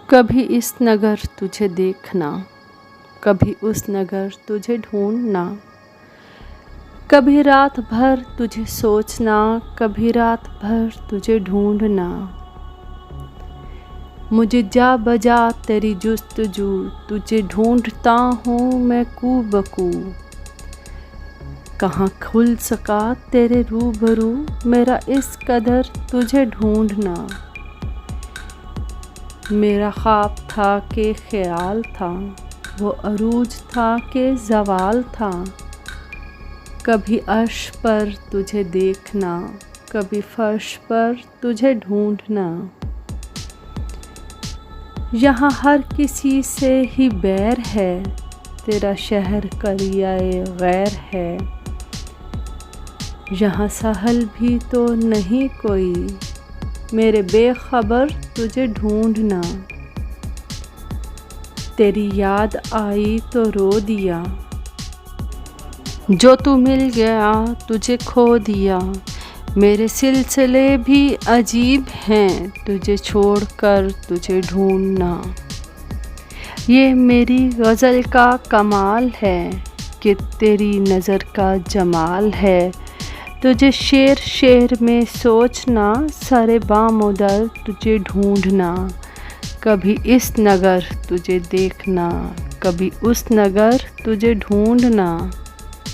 कभी इस नगर तुझे देखना, कभी उस नगर तुझे ढूंढना, कभी रात भर तुझे सोचना, कभी रात भर तुझे ढूंढना। मुझे जा बजा तेरी जुस्तजू, तुझे ढूंढता हूँ मैं कू बकू। कहाँ खुल सका तेरे रूबरू, मेरा इस कदर तुझे ढूंढना। मेरा ख्वाब था कि ख्याल था, वो अरूज था कि ज़वाल था। कभी अर्श पर तुझे देखना, कभी फर्श पर तुझे ढूंढना। यहाँ हर किसी से ही बैर है, तेरा शहर करियाए गैर है। यहाँ सहल भी तो नहीं कोई, मेरे बेखबर तुझे ढूंढना। तेरी याद आई तो रो दिया, जो तू मिल गया तुझे खो दिया। मेरे सिलसिले भी अजीब हैं, तुझे छोड़कर तुझे ढूंढना। ये मेरी गज़ल का कमाल है कि तेरी नज़र का जमाल है। तुझे शेर शेर में सोचना, सारे बामुदर तुझे ढूंढना। कभी इस नगर तुझे देखना, कभी उस नगर तुझे ढूंढना।